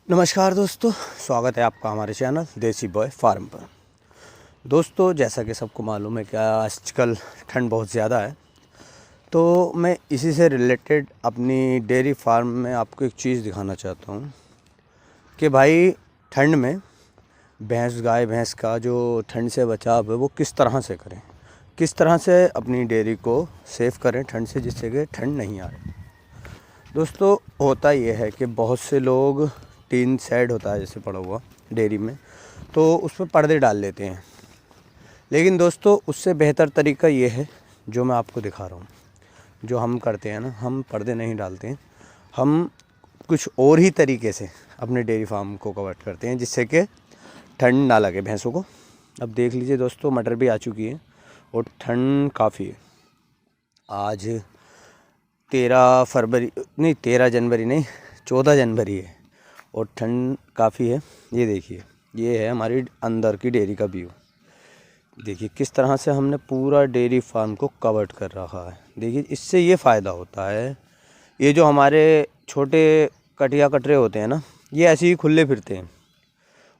नमस्कार दोस्तों, स्वागत है आपका हमारे चैनल देसी बॉय फार्म पर। दोस्तों, जैसा कि सबको मालूम है कि आजकल ठंड बहुत ज़्यादा है, तो मैं इसी से रिलेटेड अपनी डेयरी फार्म में आपको एक चीज़ दिखाना चाहता हूँ कि भाई ठंड में गाय भैंस का जो ठंड से बचाव है वो किस तरह से करें, किस तरह से अपनी डेयरी को सेफ करें ठंड से, जिससे कि ठंड नहीं आए। दोस्तों, होता ये है कि बहुत से लोग टीन शेड होता है जैसे पड़ा हुआ डेयरी में, तो उसमें पर्दे डाल लेते हैं। लेकिन दोस्तों, उससे बेहतर तरीका ये है जो मैं आपको दिखा रहा हूँ। जो हम करते हैं ना, हम पर्दे नहीं डालते हैं, हम कुछ और ही तरीके से अपने डेयरी फार्म को कवर करते हैं जिससे कि ठंड ना लगे भैंसों को। अब देख लीजिए दोस्तों, मटर भी आ चुकी है और ठंड काफ़ी है। आज 13 जनवरी नहीं, 14 जनवरी है और ठंड काफ़ी है। ये देखिए, ये है हमारी अंदर की डेयरी का व्यू। देखिए किस तरह से हमने पूरा डेयरी फार्म को कवर्ड कर रखा है। देखिए, इससे ये फ़ायदा होता है, ये जो हमारे छोटे कटिया कटरे होते हैं ना, ये ऐसे ही खुले फिरते हैं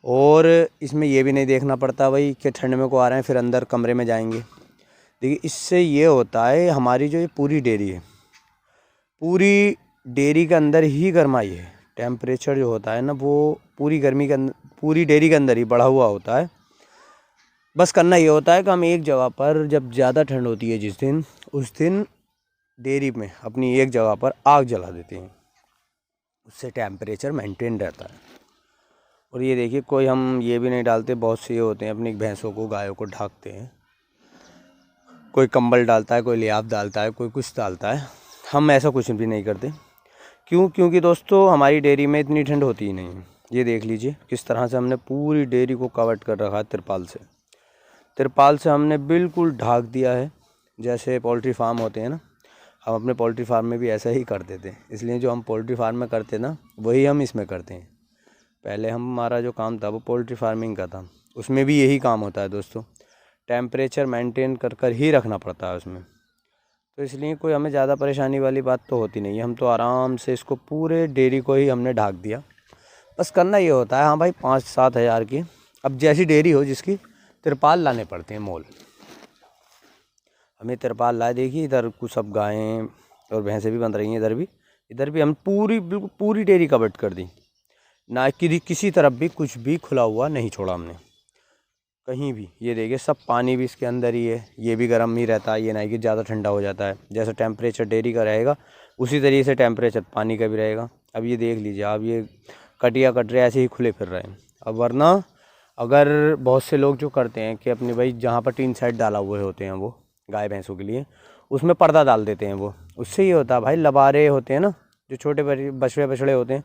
और इसमें ये भी नहीं देखना पड़ता भाई कि ठंड में को आ रहे हैं फिर अंदर कमरे में जाएंगे। देखिए, इससे ये होता है, हमारी जो ये पूरी डेयरी है, पूरी डेयरी के अंदर ही गर्माई है। टेम्परेचर जो होता है ना, वो पूरी गर्मी के अंदर, पूरी डेयरी के अंदर ही बढ़ा हुआ होता है। बस करना ये होता है कि हम एक जगह पर, जब ज़्यादा ठंड होती है जिस दिन, उस दिन डेयरी में अपनी एक जगह पर आग जला देते हैं। उससे टेम्परेचर मेंटेन रहता है। और ये देखिए, कोई हम ये भी नहीं डालते, बहुत से ये होते हैं अपनी भैंसों को, गायों को ढाकते हैं। कोई कंबल डालता है, कोई लिहाफ डालता है, कोई कुछ डालता है। हम ऐसा कुछ भी नहीं करते। क्योंकि दोस्तों, हमारी डेयरी में इतनी ठंड होती ही नहीं है। ये देख लीजिए किस तरह से हमने पूरी डेयरी को कवर कर रखा है तिरपाल से हमने बिल्कुल ढाक दिया है। जैसे पोल्ट्री फार्म होते हैं ना, हम अपने पोल्ट्री फार्म में भी ऐसा ही करते थे। इसलिए जो हम पोल्ट्री फार्म में करते ना, वही हम इसमें करते हैं। पहले हमारा जो काम था वो पोल्ट्री फार्मिंग का था, उसमें भी यही काम होता है दोस्तों। टेम्परेचर मेंटेन कर ही रखना पड़ता है उसमें। तो इसलिए कोई हमें ज़्यादा परेशानी वाली बात तो होती नहीं है। हम तो आराम से इसको पूरे डेयरी को ही हमने ढाक दिया। बस करना ये होता है, हाँ भाई, 5-7 हज़ार की, अब जैसी डेयरी हो जिसकी, तिरपाल लाने पड़ते हैं मोल। हमें तिरपाल लाए। देखिए, इधर कुछ सब गायें और भैंसें भी बन रही हैं, इधर भी हम बिल्कुल पूरी डेयरी कवर कर दी। ना कि किसी तरफ भी कुछ भी खुला हुआ नहीं छोड़ा हमने कहीं भी। ये देखिए, सब पानी भी इसके अंदर ही है, ये भी गर्म ही रहता है, ये नहीं कि ज़्यादा ठंडा हो जाता है। जैसा टेम्परेचर डेयरी का रहेगा उसी तरीके से टेम्परेचर पानी का भी रहेगा। अब ये देख लीजिए, अब ये कटिया कटरे ऐसे ही खुले फिर रहे हैं। अब वरना अगर बहुत से लोग जो करते हैं कि अपने भाई जहाँ पर टीन शेड डाला हुए होते हैं वो गाय भैंसों के लिए, उसमें पर्दा डाल देते हैं वो। उससे ये होता है भाई, लबारे होते हैं ना, जो छोटे बछड़े होते हैं,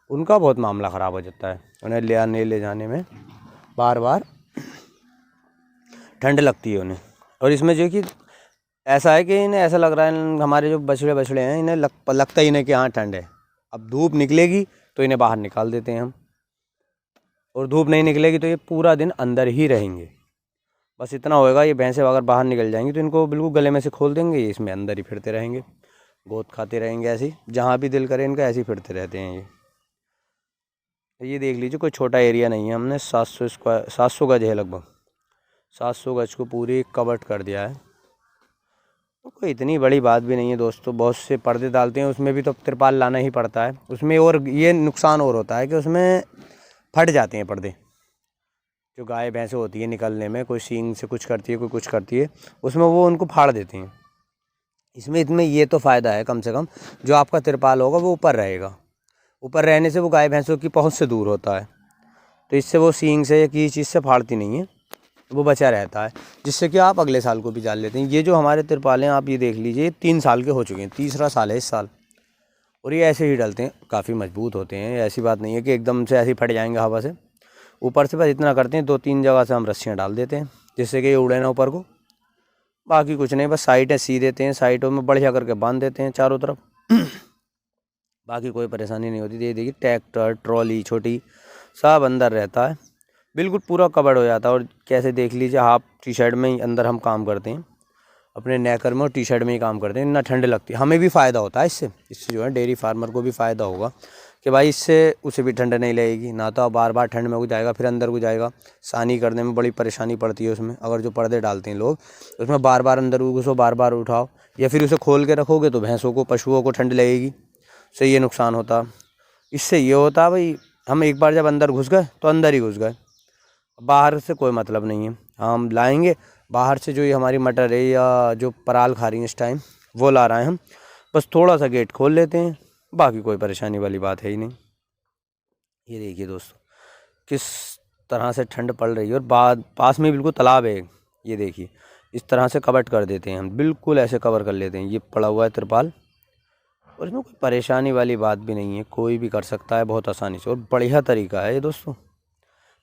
उनका बहुत मामला ख़राब हो जाता है। उन्हें ले जाने में बार बार ठंड लगती है उन्हें। और इसमें जो कि ऐसा है कि इन्हें ऐसा लग रहा है, हमारे जो बछड़े हैं, इन्हें लगता ही नहीं कि हाँ ठंड है। अब धूप निकलेगी तो इन्हें बाहर निकाल देते हैं हम, और धूप नहीं निकलेगी तो ये पूरा दिन अंदर ही रहेंगे। बस इतना होएगा, ये भैंसें अगर बाहर निकल जाएंगी तो इनको बिल्कुल गले में से खोल देंगे, ये इसमें अंदर ही फिरते रहेंगे, गोद खाते रहेंगे ऐसे ही, जहाँ भी दिल करे इनका ऐसे ही फिरते रहते हैं ये देख लीजिए, कोई छोटा एरिया नहीं है। हमने 700 गज है, लगभग 700 गज को पूरी कवर्ड कर दिया है। तो कोई इतनी बड़ी बात भी नहीं है दोस्तों। बहुत से पर्दे डालते हैं, उसमें भी तो तिरपाल लाना ही पड़ता है। उसमें और ये नुकसान और होता है कि उसमें फट जाते हैं पर्दे। जो गाय भैंसें होती है निकलने में, कोई सींग से कुछ करती है, कोई कुछ करती है, उसमें वो उनको फाड़ देते हैं। इसमें ये तो फ़ायदा है, कम से कम जो आपका तिरपाल होगा वो ऊपर रहेगा। ऊपर रहने से वो गाय भैंसों की पहुँच से दूर होता है, तो इससे वो सींग से या किसी चीज़ से फाड़ती नहीं है, वो बचा रहता है, जिससे कि आप अगले साल को भी डाल लेते हैं। ये जो हमारे तिरपाल हैं, आप ये देख लीजिए, 3 साल के हो चुके हैं, तीसरा साल है इस साल, और ये ऐसे ही डलते हैं, काफ़ी मजबूत होते हैं। ऐसी बात नहीं है कि एकदम से ऐसे ही फट जाएंगे हवा से। ऊपर से बस इतना करते हैं, 2-3 जगह से हम रस्सियाँ डाल देते हैं जिससे कि ये उड़े ना ऊपर को। बाकी कुछ नहीं, बस साइडें सी देते हैं, साइडों में बढ़िया करके बांध देते हैं चारों तरफ। बाकी कोई परेशानी नहीं होती। ये देखिए, ट्रैक्टर ट्रॉली छोटी सब अंदर रहता है, बिल्कुल पूरा कवर्ड हो जाता है। और कैसे देख लीजिए, हाफ टी शर्ट में ही अंदर हम काम करते हैं, अपने नेकर में और टी शर्ट में ही काम करते हैं। ना ठंड लगती है, हमें भी फ़ायदा होता है इससे जो है डेयरी फार्मर को भी फ़ायदा होगा कि भाई इससे उसे भी ठंड नहीं लगेगी, ना तो बार बार ठंड में घुस जाएगा, फिर अंदर घुस जाएगा। सानी करने में बड़ी परेशानी पड़ती है उसमें। अगर जो पर्दे डालते हैं लोग, उसमें बार बार अंदर घुसो, बार बार उठाओ, या फिर उसे खोल के रखोगे तो भैंसों को, पशुओं को ठंड लगेगी, उससे ये नुकसान होता। इससे ये होता भाई, हम एक बार जब अंदर घुस गए तो अंदर ही घुस गए, बाहर से कोई मतलब नहीं है। हम लाएंगे बाहर से, जो ये हमारी मटर है या जो पराल खा रही है इस टाइम, वो ला रहे हैं हम, बस थोड़ा सा गेट खोल लेते हैं, बाकी कोई परेशानी वाली बात है ही नहीं। ये देखिए दोस्तों किस तरह से ठंड पड़ रही है, और बाद पास में बिल्कुल तालाब है। ये देखिए इस तरह से कवर कर देते हैं हम, बिल्कुल ऐसे कवर कर लेते हैं। ये पड़ा हुआ है तिरपाल, और इसमें कोई परेशानी वाली बात भी नहीं है, कोई भी कर सकता है बहुत आसानी से, और बढ़िया तरीका है ये दोस्तों।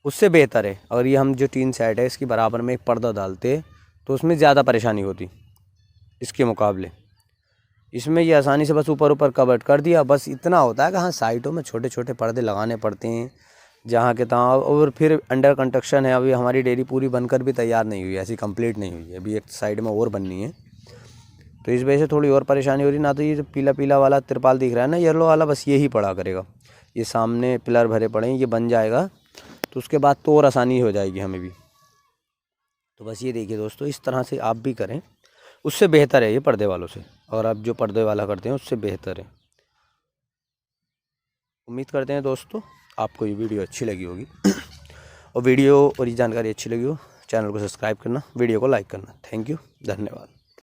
उससे बेहतर है अगर ये हम जो टीन सेट है इसकी बराबर में एक पर्दा डालते तो उसमें ज़्यादा परेशानी होती इसके मुकाबले। इसमें ये आसानी से बस ऊपर ऊपर कवर कर दिया, बस इतना होता है कि हाँ साइडों में छोटे छोटे पर्दे लगाने पड़ते हैं जहाँ के तहाँ, और फिर अंडर कंस्ट्रक्शन है। अभी हमारी डेयरी पूरी बनकर भी तैयार नहीं हुई है, ऐसी कंप्लीट नहीं हुई है, अभी एक साइड में और बननी है, तो इस वजह से थोड़ी और परेशानी हो रही। ना तो ये जो पीला पीला वाला तिरपाल दिख रहा है ना, येलो वाला, बस ये ही पड़ा करेगा। ये सामने पिलर भरे पड़े हैं, ये बन जाएगा तो उसके बाद तो और आसानी हो जाएगी हमें भी। तो बस ये देखिए दोस्तों, इस तरह से आप भी करें, उससे बेहतर है ये पर्दे वालों से, और आप जो पर्दे वाला करते हैं उससे बेहतर है। उम्मीद करते हैं दोस्तों आपको ये वीडियो अच्छी लगी होगी और वीडियो और ये जानकारी अच्छी लगी हो, चैनल को सब्सक्राइब करना, वीडियो को लाइक करना। थैंक यू, धन्यवाद।